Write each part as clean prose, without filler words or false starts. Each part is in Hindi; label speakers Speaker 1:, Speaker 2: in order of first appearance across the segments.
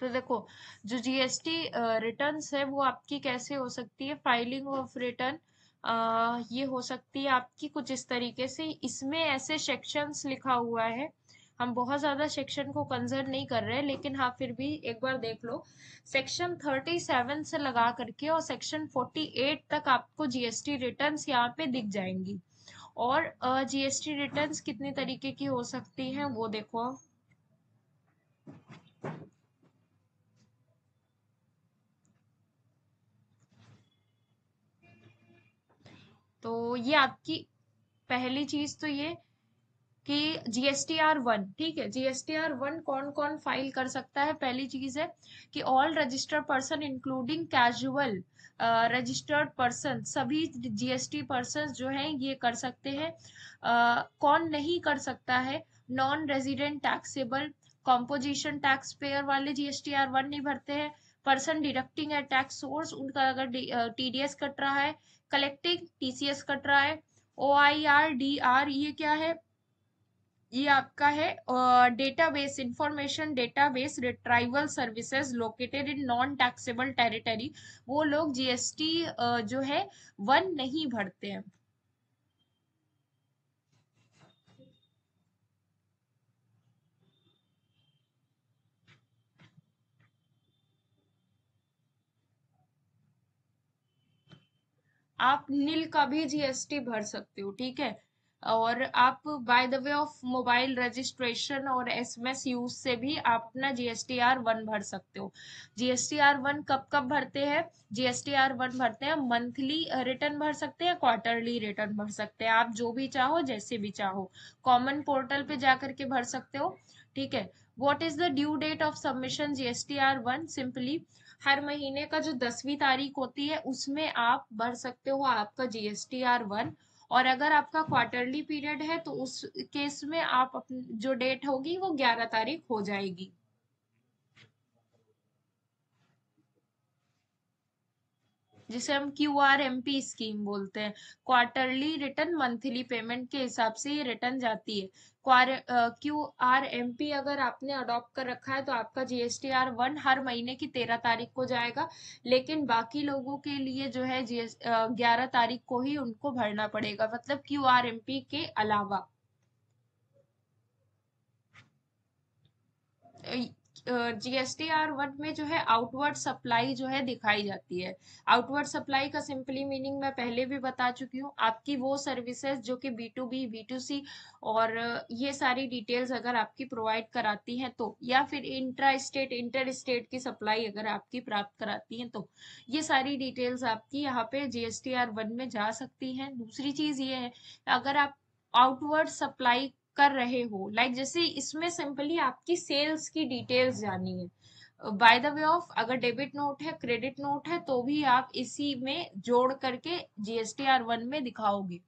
Speaker 1: तो देखो, जो जीएसटी रिटर्न्स है वो आपकी कैसे हो सकती है, फाइलिंग ऑफ रिटर्न ये हो सकती है आपकी कुछ इस तरीके से। इसमें ऐसे सेक्शंस लिखा हुआ है, हम बहुत ज्यादा सेक्शन को कंसर्न नहीं कर रहे हैं, लेकिन हाँ फिर भी एक बार देख लो। सेक्शन 37 से लगा करके और सेक्शन 48 तक आपको जीएसटी रिटर्न्स यहाँ पे दिख जाएंगी। और जीएसटी रिटर्न्स कितने तरीके की हो सकती हैं वो देखो। तो ये आपकी पहली चीज तो ये कि GSTR 1, ठीक है, GSTR 1 कौन कौन फाइल कर सकता है। पहली चीज है कि all registered person including casual registered person, सभी जीएसटी पर्सन जो हैं ये कर सकते हैं। कौन नहीं कर सकता है, non resident taxable composition tax payer वाले GSTR 1 नहीं भरते हैं। Person deducting at tax source, उनका अगर टीडीएस कट रहा है, कलेक्टिंग टीसीएस कट रहा है। OIRDR ये क्या है, ये आपका है database information database retrieval services located in non taxable territory. वो लोग जीएसटी जो है 1 नहीं भरते हैं। आप नील का भी जीएसटी भर सकते हो, ठीक है। और आप by the way of mobile registration और एसएमएस यूज से भी आप अपना GSTR 1 भर सकते हो। GSTR 1 कब कब भरते हैं, GSTR 1 भरते हैं मंथली रिटर्न भर सकते हैं, क्वार्टरली रिटर्न भर सकते हैं, आप जो भी चाहो जैसे भी चाहो। कॉमन पोर्टल पे जा करके भर सकते हो, ठीक है। What is the due date of submission GSTR 1, simply हर महीने का जो 10वीं तारीख होती है उसमें आप भर सकते हो आपका GSTR 1। और अगर आपका क्वार्टरली पीरियड है तो उस केस में आप जो डेट होगी वो 11 तारीख हो जाएगी। जिसे हम QRMP स्कीम बोलते हैं, क्वार्टरली रिटर्न मंथली पेमेंट के हिसाब से ये रिटर्न जाती है। QRMP अगर आपने अडॉप्ट कर रखा है तो आपका GSTR 1 हर महीने की 13 तारीख को जाएगा। लेकिन बाकी लोगों के लिए जो है 11 तारीख को ही उनको भरना पड़ेगा, मतलब QRMP के अलावा। GSTR 1 में जो है आउटवर्ड सप्लाई जो है दिखाई जाती है। आउटवर्ड सप्लाई का सिंपली मीनिंग मैं पहले भी बता चुकी हूँ, आपकी वो सर्विसेज जो कि B2B B2C और ये सारी डिटेल्स अगर आपकी प्रोवाइड कराती हैं तो, या फिर इंट्रा स्टेट इंटर स्टेट की सप्लाई अगर आपकी प्राप्त कराती हैं तो ये सारी डिटेल्स आपकी यहाँ पे GSTR 1 में जा सकती हैं। दूसरी चीज ये है, अगर आप आउटवर्ड सप्लाई कर रहे हो, लाइक जैसे इसमें सिंपली आपकी सेल्स की डिटेल्स जानी है। बाय द वे ऑफ अगर डेबिट नोट है क्रेडिट नोट है तो भी आप इसी में जोड़ करके GSTR 1 में दिखाओगे।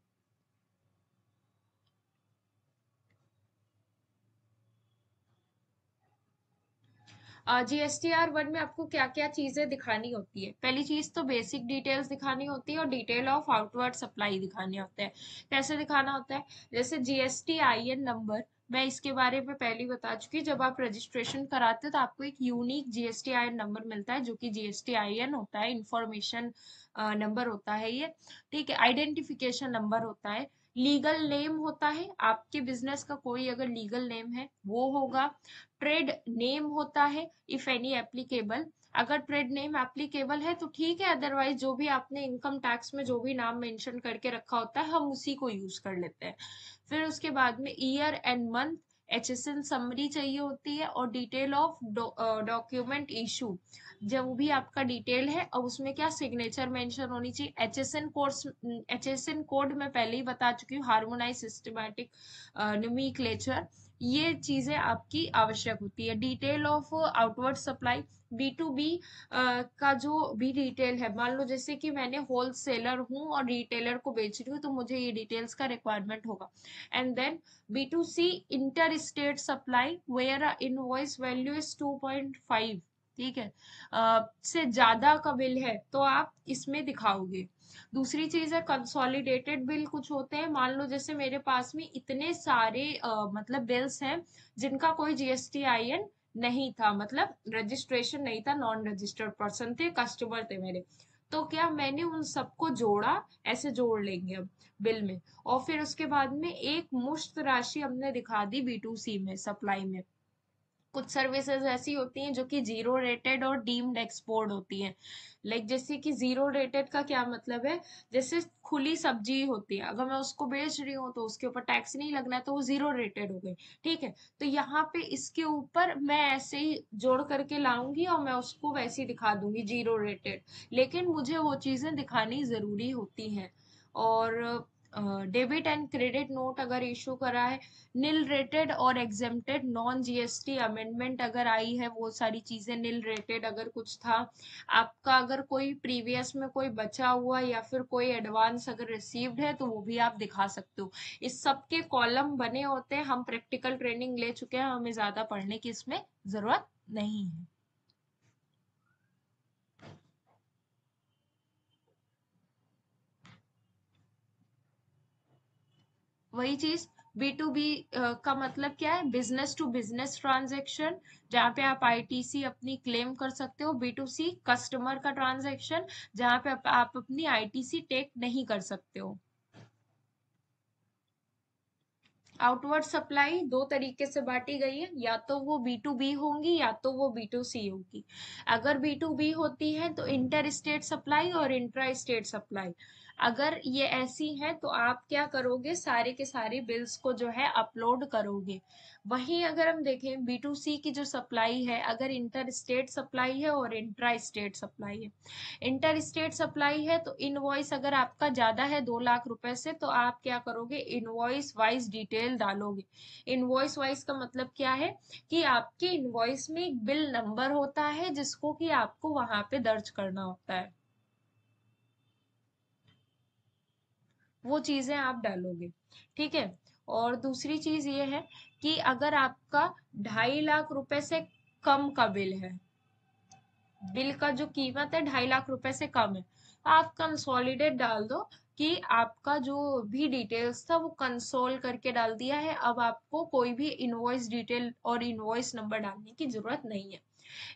Speaker 1: GSTR 1 में आपको क्या क्या चीजें दिखानी होती है, पहली चीज तो बेसिक डिटेल्स दिखानी होती है और डिटेल ऑफ आउटवर्ड सप्लाई दिखाने होते हैं। कैसे दिखाना होता है, जैसे GSTIN नंबर, मैं इसके बारे में पहले ही बता चुकी हूँ। जब आप रजिस्ट्रेशन कराते हो तो आपको एक यूनिक GSTIN नंबर मिलता है जो कि GSTIN होता है, इंफॉर्मेशन नंबर होता है ये, ठीक है। आइडेंटिफिकेशन नंबर होता है। लीगल नेम होता है, आपके बिजनेस का कोई अगर लीगल नेम है वो होगा। ट्रेड नेम होता है, इफ एनी एप्लीकेबल, अगर ट्रेड नेम एप्लीकेबल है तो ठीक है, अदरवाइज जो भी आपने इनकम टैक्स में जो भी नाम मेंशन करके रखा होता है हम उसी को यूज कर लेते हैं। फिर उसके बाद में year and month, HSN summary चाहिए होती है और डिटेल ऑफ डॉक्यूमेंट इशू, जो भी आपका डिटेल है और उसमें क्या सिग्नेचर मेंशन होनी चाहिए। HSN कोड मैं पहले ही बता चुकी हूँ, हार्मोनाइज सिस्टमैटिक न्यूमेरिक्लेचर, ये चीजें आपकी आवश्यक होती है। Detail of outward supply, B2B का जो भी डिटेल है, मान लो जैसे कि मैंने होलसेलर हूँ और रिटेलर को बेच रही हूँ तो मुझे ये डिटेल्स का रिक्वायरमेंट होगा। And then B2C inter state supply where invoice value is 2.5, ठीक है, से ज्यादा का बिल है तो आप इसमें दिखाओगे। दूसरी चीज है कंसोलिडेटेड बिल, कुछ होते हैं मान लो जैसे मेरे पास में इतने सारे मतलब बिल्स हैं जिनका कोई GSTIN नहीं था, मतलब रजिस्ट्रेशन नहीं था, नॉन रजिस्टर्ड पर्सन थे, कस्टमर थे मेरे। तो क्या मैंने उन सबको जोड़ा, ऐसे जोड़ लेंगे अब बिल में, और फिर उसके बाद में एक मुश्त राशि हमने दिखा दी B2C में सप्लाई में। कुछ सर्विसेज ऐसी होती हैं जो कि जीरो रेटेड और डीम्ड एक्सपोर्ट होती हैं। लाइक जैसे कि जीरो रेटेड का क्या मतलब है, जैसे खुली सब्जी होती है, अगर मैं उसको बेच रही हूँ तो उसके ऊपर टैक्स नहीं लगना है, तो वो जीरो रेटेड हो गई। ठीक है, तो यहाँ पे इसके ऊपर मैं ऐसे ही जोड़ करके लाऊंगी और मैं उसको वैसे ही दिखा दूंगी जीरो रेटेड, लेकिन मुझे वो चीजें दिखानी जरूरी होती हैं। और डेबिट एंड क्रेडिट नोट अगर इशू करा है, निल रेटेड और एग्जेम्प्टेड नॉन जीएसटी अमेंडमेंट अगर आई है, वो सारी चीजें निल रेटेड अगर कुछ था आपका, अगर कोई प्रीवियस में कोई बचा हुआ या फिर कोई एडवांस अगर रिसीव्ड है तो वो भी आप दिखा सकते हो। इस सब के कॉलम बने होते हैं, हम प्रैक्टिकल ट्रेनिंग ले चुके हैं, हमें ज्यादा पढ़ने की इसमें जरूरत नहीं है। वही चीज, बी टू बी का मतलब क्या है, बिजनेस टू बिजनेस ट्रांजैक्शन, जहाँ पे आप आईटीसी अपनी क्लेम कर सकते हो। B2C कस्टमर का ट्रांजैक्शन, जहाँ पे आप अपनी आईटीसी टेक नहीं कर सकते हो। आउटवर्ड सप्लाई दो तरीके से बांटी गई है, या तो वो B2B होंगी या तो वो B2C होगी। अगर B2B होती है तो इंटर स्टेट सप्लाई और इंट्रा स्टेट सप्लाई। अगर ये ऐसी है तो आप क्या करोगे, सारे के सारे बिल्स को जो है अपलोड करोगे। वहीं अगर हम देखें B2C की जो सप्लाई है, अगर इंटर स्टेट सप्लाई है और इंट्रा स्टेट सप्लाई है। इंटर स्टेट सप्लाई है तो इनवॉइस अगर आपका ज्यादा है 2 लाख रुपए से, तो आप क्या करोगे, इनवॉइस वाइज डिटेल डालोगे। इनवॉइस वाइज का मतलब क्या है, कि आपके इनवॉइस में एक बिल नंबर होता है जिसको कि आपको वहां पे दर्ज करना होता है, वो चीजें आप डालोगे। ठीक है। और दूसरी चीज ये है कि अगर आपका 2.5 लाख रुपए से कम का बिल है, बिल का जो कीमत है 2.5 लाख रुपए से कम है, तो आप कंसोलिडेट डाल दो कि आपका जो भी डिटेल्स था वो कंसोल करके डाल दिया है, अब आपको कोई भी इनवॉइस डिटेल और इनवॉइस नंबर डालने की जरूरत नहीं है।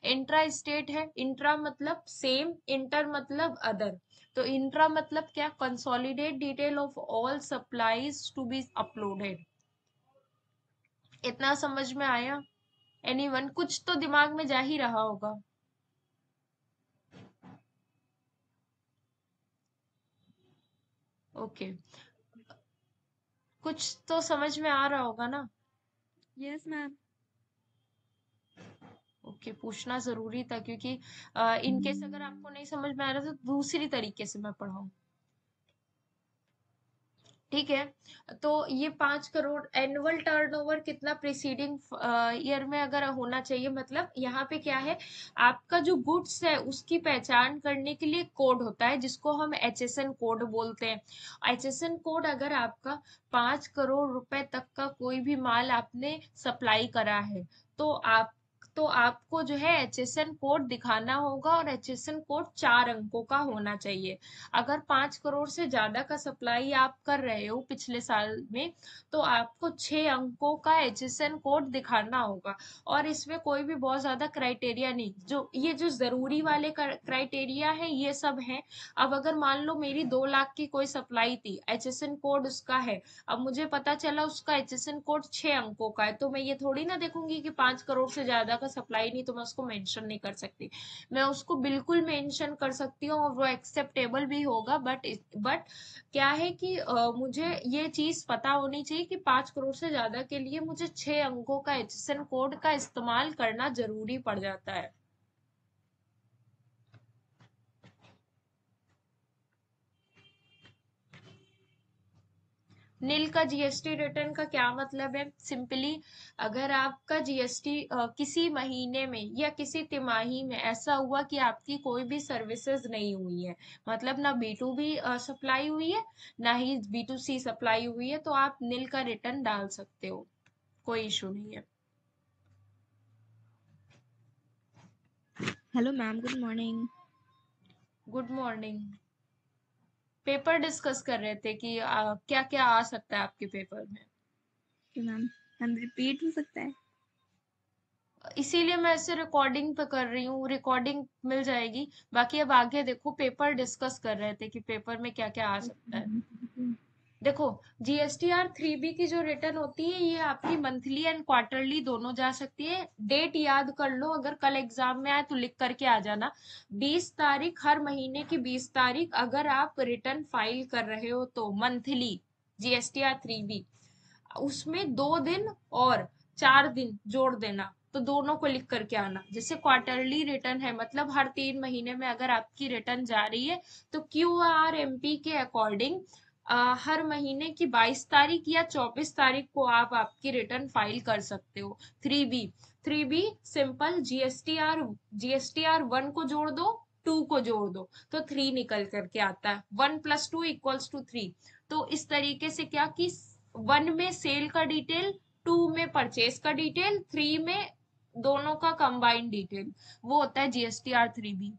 Speaker 1: इंट्रा स्टेट है, इंट्रा मतलब सेम, इंटर मतलब अदर। तो इंट्रा मतलब क्या, consolidate detail of all supplies to be uploaded. इतना समझ में आया? एनीवन, कुछ तो दिमाग में जा ही रहा होगा। ओके, कुछ तो समझ में आ रहा होगा ना?
Speaker 2: Yes ma'am.
Speaker 1: ओके, पूछना जरूरी था, क्योंकि इन केस अगर आपको नहीं समझ में आ रहा तो दूसरी तरीके से मैं पढ़ाऊँ। ठीक है। तो ये 5 करोड़ एनुअल टर्नओवर कितना प्रीसीडिंग ईयर में अगर होना चाहिए, मतलब यहाँ पे क्या है, आपका जो गुड्स है उसकी पहचान करने के लिए कोड होता है जिसको हम HSN कोड बोलते हैं। HSN कोड, अगर आपका 5 करोड़ रुपए तक का कोई भी माल आपने सप्लाई करा है, तो आपको जो है HSN कोड दिखाना होगा, और HSN कोड 4 अंकों का होना चाहिए। अगर 5 करोड़ से ज्यादा का सप्लाई आप कर रहे हो पिछले साल में, तो आपको 6 अंकों का HSN कोड दिखाना होगा। और इसमें कोई भी बहुत ज्यादा क्राइटेरिया नहीं, जो ये जो जरूरी वाले क्राइटेरिया है ये सब है। अब अगर मान लो मेरी 2 लाख की कोई सप्लाई थी, HSN कोड उसका है, अब मुझे पता चला उसका HSN कोड 6 अंकों का है, तो मैं ये थोड़ी ना देखूंगी कि 5 करोड़ से ज्यादा का सप्लाई नहीं, तो मैं उसको मेंशन नहीं कर सकती। मैं उसको बिल्कुल मेंशन कर सकती हूँ और वो एक्सेप्टेबल भी होगा, बट क्या है कि मुझे ये चीज पता होनी चाहिए कि 5 करोड़ से ज्यादा के लिए मुझे 6 अंकों का HSN कोड का इस्तेमाल करना जरूरी पड़ जाता है। नील का जीएसटी रिटर्न का क्या मतलब है, सिंपली, अगर आपका जीएसटी किसी महीने में या किसी तिमाही में ऐसा हुआ कि आपकी कोई भी सर्विसेज नहीं हुई है, मतलब ना B2B सप्लाई हुई है, ना ही B2C सप्लाई हुई है, तो आप नील का रिटर्न डाल सकते हो, कोई इशू नहीं है।
Speaker 2: Hello ma'am, good morning.
Speaker 1: Good morning. Paper discuss कर रहे थे कि क्या क्या आ सकता है आपके पेपर में।
Speaker 2: मैम, मैम रिपीट हो सकता है?
Speaker 1: इसीलिए मैं ऐसे रिकॉर्डिंग पे कर रही हूँ, रिकॉर्डिंग मिल जाएगी। बाकी अब आगे देखो, पेपर डिस्कस कर रहे थे कि पेपर में क्या क्या आ सकता है। देखो, GSTR 3B की जो रिटर्न होती है ये आपकी मंथली एंड क्वार्टरली दोनों जा सकती है। डेट याद कर लो, अगर कल एग्जाम में आए तो लिख करके आ जाना। 20 तारीख, हर महीने की 20 तारीख अगर आप रिटर्न फाइल कर रहे हो तो मंथली GSTR 3B, उसमें 2 दिन और 4 दिन जोड़ देना, तो दोनों को लिख करके आना। जैसे क्वार्टरली रिटर्न है, मतलब हर 3 महीने में अगर आपकी रिटर्न जा रही है तो QRMP के अकॉर्डिंग हर महीने की 22 तारीख या 24 तारीख को आप आपकी रिटर्न फाइल कर सकते हो। 3B सिंपल, GSTR 1 को जोड़ दो, 2 को जोड़ दो, तो 3 निकल करके आता है। 1 + 2 = 3। तो इस तरीके से क्या कि 1 में सेल का डिटेल, 2 में परचेज का डिटेल, 3 में दोनों का कंबाइंड डिटेल, वो होता है GSTR 3B।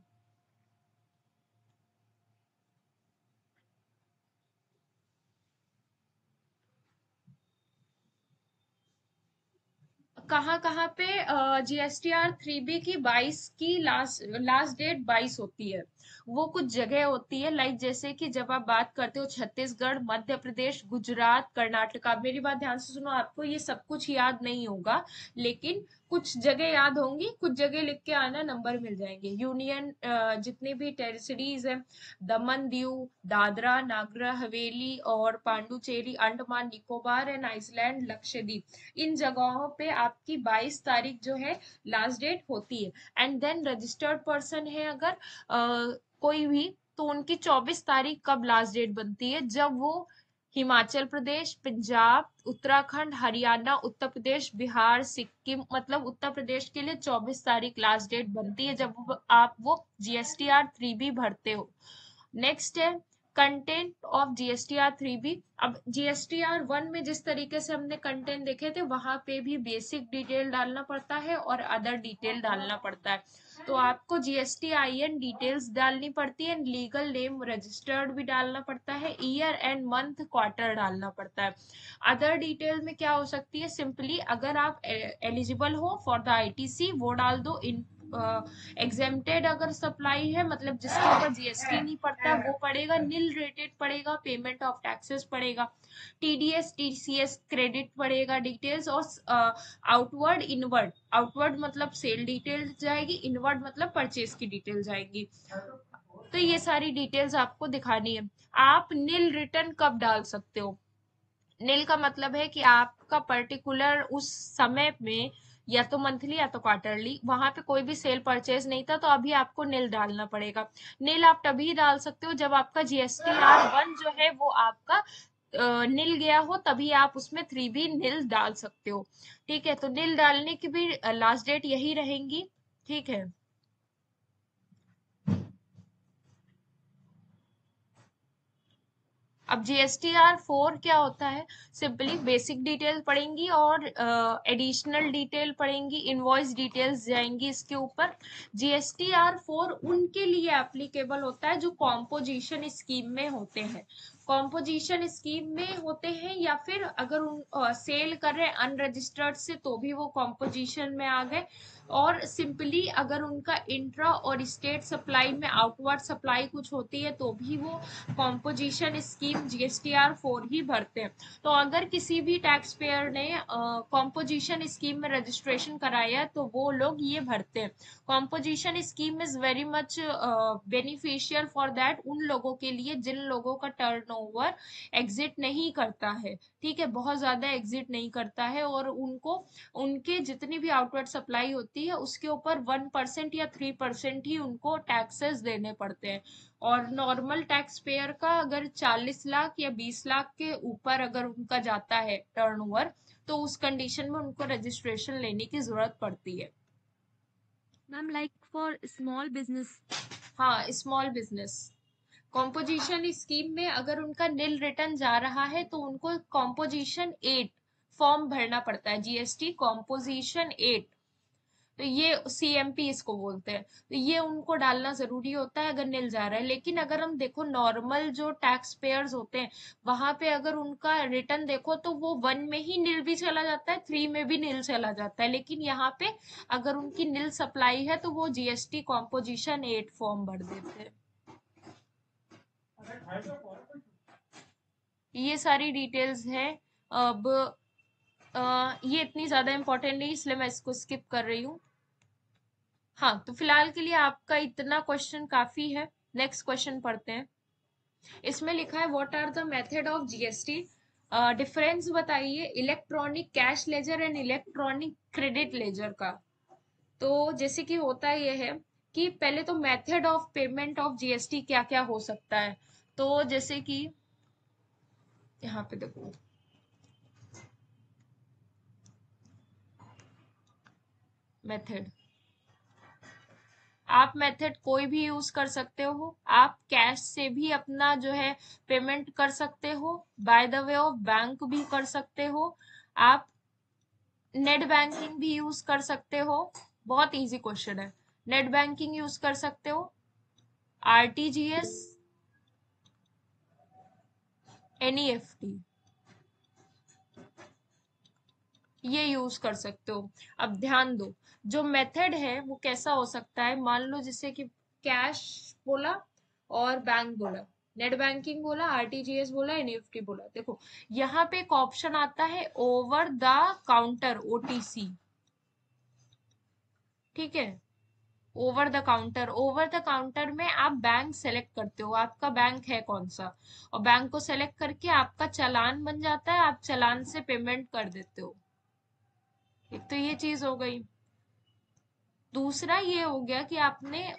Speaker 1: कहाँ कहाँ पे GSTR 3B की 22 की लास्ट लास्ट डेट 22 होती है। वो कुछ जगह होती है, लाइक जैसे कि जब आप बात करते हो छत्तीसगढ़, मध्य प्रदेश, गुजरात, कर्नाटका, मेरी बात ध्यान से सुनो, आपको ये सब कुछ याद नहीं होगा, लेकिन कुछ जगह याद होंगी, कुछ जगह लिख के आना, नंबर मिल जाएंगे। यूनियन जितनी भी टेरिटरीज है, दमन दीव, दादरा नागर हवेली और पांडुचेरी, अंडमान निकोबार एंड आइसलैंड, लक्षद्वीप, इन जगहों पे आपकी 22 तारीख जो है लास्ट डेट होती है। एंड देन रजिस्टर्ड पर्सन है अगर कोई भी, तो उनकी 24 तारीख कब लास्ट डेट बनती है, जब वो हिमाचल प्रदेश, पंजाब, उत्तराखंड, हरियाणा, उत्तर प्रदेश, बिहार, सिक्किम, मतलब उत्तर प्रदेश के लिए 24 तारीख लास्ट डेट बनती है जब आप वो GSTR 3B भरते हो। नेक्स्ट है कंटेंट ऑफ GSTR 3B। अब GSTR 1 में जिस तरीके से हमने कंटेंट देखे थे, वहां पे भी बेसिक डिटेल डालना पड़ता है और अदर डिटेल डालना पड़ता है। तो आपको GSTIN डिटेल्स डालनी पड़ती है, लीगल नेम रजिस्टर्ड भी डालना पड़ता है, ईयर एंड मंथ क्वार्टर डालना पड़ता है। अदर डिटेल में क्या हो सकती है, सिंपली अगर आप एलिजिबल हो फॉर द ITC वो डाल दो। इन एग्जेम्प्टेड अगर सप्लाई है, मतलब जिसके ऊपर GST नहीं पड़ता, वो पड़ेगा। नील रेटेड पड़ेगा, पेमेंट ऑफ टैक्सेस पड़ेगा, TDS TCS क्रेडिट पड़ेगा, डिटेल्स। और आउटवर्ड इनवर्ड, आउटवर्ड मतलब सेल डिटेल जाएगी, इनवर्ड मतलब परचेज की डिटेल जाएगी। तो ये सारी डिटेल्स आपको दिखानी है। आप नील रिटर्न कब डाल सकते हो, नील का मतलब है कि आपका पर्टिकुलर उस समय में या तो मंथली या तो क्वार्टरली वहां पे कोई भी सेल परचेज नहीं था, तो अभी आपको नील डालना पड़ेगा। नील आप तभी डाल सकते हो जब आपका GSTR 1 जो है वो आपका नील गया हो, तभी आप उसमें 3B नील डाल सकते हो। ठीक है, तो नील डालने की भी लास्ट डेट यही रहेंगी। ठीक है। अब GSTR 4 क्या होता है, सिंपली बेसिक डिटेल पढ़ेंगी और एडिशनल डिटेल पढ़ेंगी, इनवॉइस डिटेल्स जाएंगी इसके ऊपर। GSTR 4 उनके लिए एप्लीकेबल होता है जो कॉम्पोजिशन स्कीम में होते हैं, कॉम्पोजिशन स्कीम में होते हैं, या फिर अगर उन सेल कर रहे हैं अनरजिस्टर्ड से तो भी वो कॉम्पोजिशन में आ गए। और सिंपली अगर उनका इंट्रा और स्टेट सप्लाई में आउटवर्ड सप्लाई कुछ होती है तो भी वो कॉम्पोजिशन स्कीम GSTR 4 ही भरते हैं। तो अगर किसी भी टैक्स पेयर ने कॉम्पोजिशन स्कीम में रजिस्ट्रेशन कराया तो वो लोग ये भरते हैं। Composition scheme is very much beneficial for that, उन लोगों के लिए जिन लोगों का टर्नओवर एग्जिट नहीं करता है। ठीक है, बहुत ज्यादा एग्जिट नहीं करता है, और उनको उनके जितनी भी आउटवर्ड सप्लाई होती है उसके ऊपर 1% या 3% ही उनको टैक्सेस देने पड़ते हैं। और नॉर्मल टैक्स पेयर का अगर 40 लाख या 20 लाख के ऊपर अगर उनका जाता है टर्नओवर, तो उस कंडीशन में उनको रजिस्ट्रेशन लेने की जरूरत पड़ती है।
Speaker 2: Ma'am, like for small business.
Speaker 1: हाँ, स्मॉल बिजनेस कॉम्पोजिशन स्कीम में अगर उनका नील रिटर्न जा रहा है तो उनको कॉम्पोजिशन 8 फॉर्म भरना पड़ता है, GST कॉम्पोजिशन 8। तो ये CMP इसको बोलते हैं। तो ये उनको डालना जरूरी होता है अगर नील जा रहा है। लेकिन अगर हम देखो नॉर्मल जो टैक्स पेयर्स होते हैं वहां पे अगर उनका रिटर्न देखो तो वो 1 में ही नील भी चला जाता है, 3 में भी नील चला जाता है। लेकिन यहाँ पे अगर उनकी नील सप्लाई है तो वो GST कॉम्पोजिशन 8 फॉर्म भर देते हैं। ये सारी डिटेल्स है। अब ये इतनी ज्यादा इंपॉर्टेंट नहीं इसलिए मैं इसको स्किप कर रही हूँ। हाँ, तो फिलहाल के लिए आपका इतना क्वेश्चन काफी है। नेक्स्ट क्वेश्चन पढ़ते हैं। इसमें लिखा है what are the method of GST, difference बताइए electronic cash ledger and electronic credit ledger का। तो जैसे कि होता ये है कि पहले तो method of payment of GST क्या क्या हो सकता है। तो जैसे कि यहाँ पे देखो, मेथड, आप मेथड कोई भी यूज कर सकते हो। आप कैश से भी अपना जो है पेमेंट कर सकते हो, by the way of bank भी कर सकते हो, आप नेट बैंकिंग भी यूज कर सकते हो। बहुत इजी क्वेश्चन है। नेट बैंकिंग यूज कर सकते हो, RTGS, NEFT, ये यूज कर सकते हो। अब ध्यान दो, जो मेथड है वो कैसा हो सकता है। मान लो जैसे कि कैश बोला और बैंक बोला, नेट बैंकिंग बोला, RTGS बोला, NEFT बोला। देखो यहाँ पे एक ऑप्शन आता है ओवर द काउंटर, OTC। ठीक है, over the counter, over the counter में आप बैंक सेलेक्ट करते हो, आपका बैंक है कौन सा, और बैंक को सेलेक्ट करके आपका चालान बन जाता है, आप चालान से पेमेंट कर देते हो। एक तो ये चीज हो गई। दूसरा ये हो गया कि आपने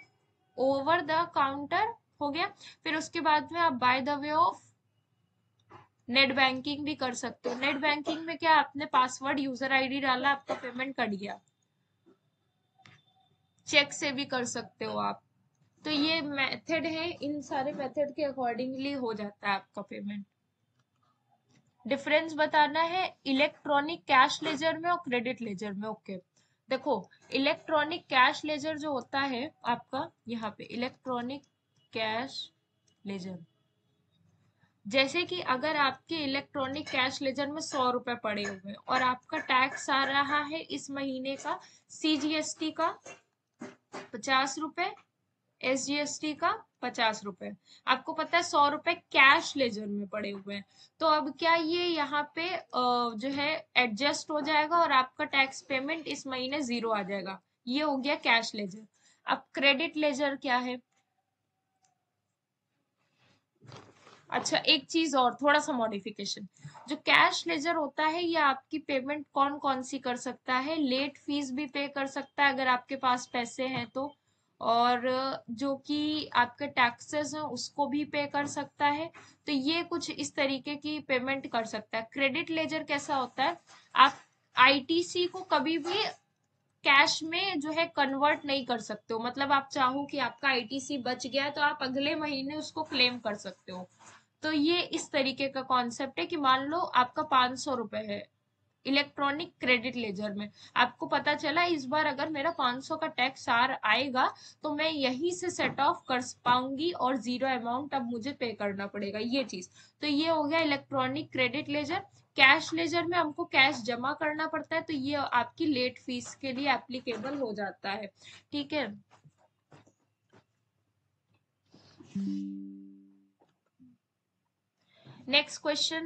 Speaker 1: ओवर द काउंटर हो गया, फिर उसके बाद में आप by the way of net banking भी कर सकते हो। नेट बैंकिंग में क्या, आपने पासवर्ड यूजर ID डाला, आपका पेमेंट कट गया। चेक से भी कर सकते हो आप। तो ये मेथड है, इन सारे मेथड के अकॉर्डिंगली हो जाता है आपका पेमेंट। डिफरेंस बताना है इलेक्ट्रॉनिक कैश लेजर में और क्रेडिट लेजर में। ओके, देखो इलेक्ट्रॉनिक कैश लेजर जो होता है आपका, यहाँ पे इलेक्ट्रॉनिक कैश लेजर, जैसे कि अगर आपके इलेक्ट्रॉनिक कैश लेजर में 100 रुपए पड़े हुए हैं और आपका टैक्स आ रहा है इस महीने का CGST का 50 रुपए, SGST का 50 रुपए, आपको पता है 100 रुपए कैश लेजर में पड़े हुए हैं। तो अब क्या ये यहाँ पे जो है एडजस्ट हो जाएगा और आपका टैक्स पेमेंट इस महीने 0 आ जाएगा। ये हो गया कैश लेजर। अब क्रेडिट लेजर क्या है। अच्छा, एक चीज और, थोड़ा सा मॉडिफिकेशन। जो कैश लेजर होता है ये आपकी पेमेंट कौन कौन सी कर सकता है, लेट फीस भी पे कर सकता है अगर आपके पास पैसे हैं तो, और जो कि आपके टैक्सेस हैं उसको भी पे कर सकता है। तो ये कुछ इस तरीके की पेमेंट कर सकता है। क्रेडिट लेजर कैसा होता है, आप ITC को कभी भी कैश में जो है कन्वर्ट नहीं कर सकते हो। मतलब आप चाहो कि आपका ITC बच गया है तो आप अगले महीने उसको क्लेम कर सकते हो। तो ये इस तरीके का कॉन्सेप्ट है कि मान लो आपका 500 रुपए है इलेक्ट्रॉनिक क्रेडिट लेजर में, आपको पता चला इस बार अगर मेरा 500 का टैक्स आएगा तो मैं यहीं से सेट ऑफ कर पाऊंगी और 0 अमाउंट अब मुझे पे करना पड़ेगा, ये चीज। तो ये हो गया electronic credit laser. Cash ledger में हमको कैश जमा करना पड़ता है, तो ये आपकी लेट फीस के लिए एप्लीकेबल हो जाता है। ठीक है। Next question,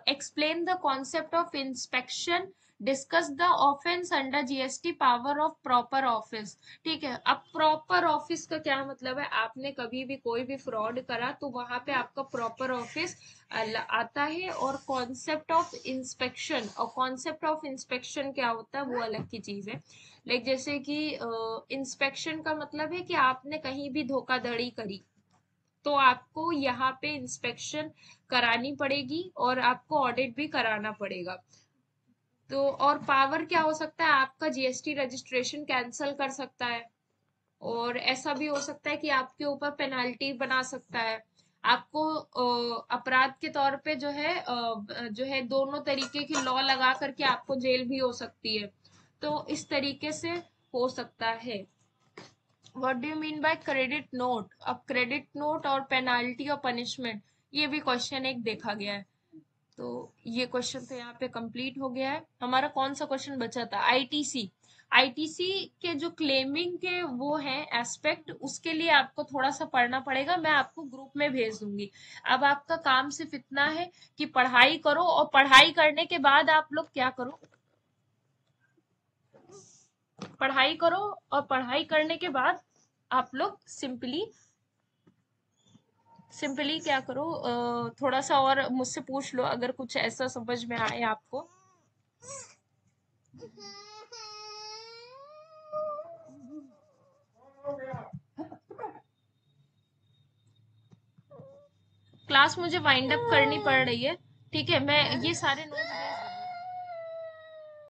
Speaker 1: explain the concept of inspection, discuss the offense under GST, power of proper office। ठीक है, अब प्रॉपर ऑफिस का क्या मतलब है, आपने कभी भी कोई भी फ्रॉड करा तो वहां पे आपका प्रॉपर ऑफिस आता है, और कॉन्सेप्ट ऑफ इंस्पेक्शन, और कॉन्सेप्ट ऑफ इंस्पेक्शन क्या होता है वो अलग की चीज है। लाइक जैसे कि इंस्पेक्शन का मतलब है कि आपने कहीं भी धोखाधड़ी करी तो आपको यहाँ पे इंस्पेक्शन करानी पड़ेगी और आपको ऑडिट भी कराना पड़ेगा। तो और पावर क्या हो सकता है, आपका GST रजिस्ट्रेशन कैंसल कर सकता है, और ऐसा भी हो सकता है कि आपके ऊपर पेनाल्टी बना सकता है। आपको अपराध के तौर पे जो है दोनों तरीके की लॉ लगा करके आपको जेल भी हो सकती है। तो इस तरीके से हो सकता है। What do you mean by credit note? अब क्रेडिट नोट और पेनाल्टी और पनिशमेंट, ये भी क्वेश्चन एक देखा गया है। तो ये क्वेश्चन तो यहाँ पे कंप्लीट हो गया है। हमारा कौन सा क्वेश्चन बचा था? आईटीसी। आईटीसी के जो क्लेमिंग के वो है एस्पेक्ट, उसके लिए आपको थोड़ा सा पढ़ना पड़ेगा, मैं आपको ग्रुप में भेज दूंगी। अब आपका काम सिर्फ इतना है कि पढ़ाई करो, और पढ़ाई करने के बाद आप लोग क्या करो, पढ़ाई करो, और पढ़ाई करने के बाद आप लोग सिंपली सिंपली क्या करो, थोड़ा सा और मुझसे पूछ लो अगर कुछ ऐसा समझ में आए आपको। क्लास मुझे वाइंड अप करनी पड़ रही है, ठीक है? मैं ये सारे नोट्स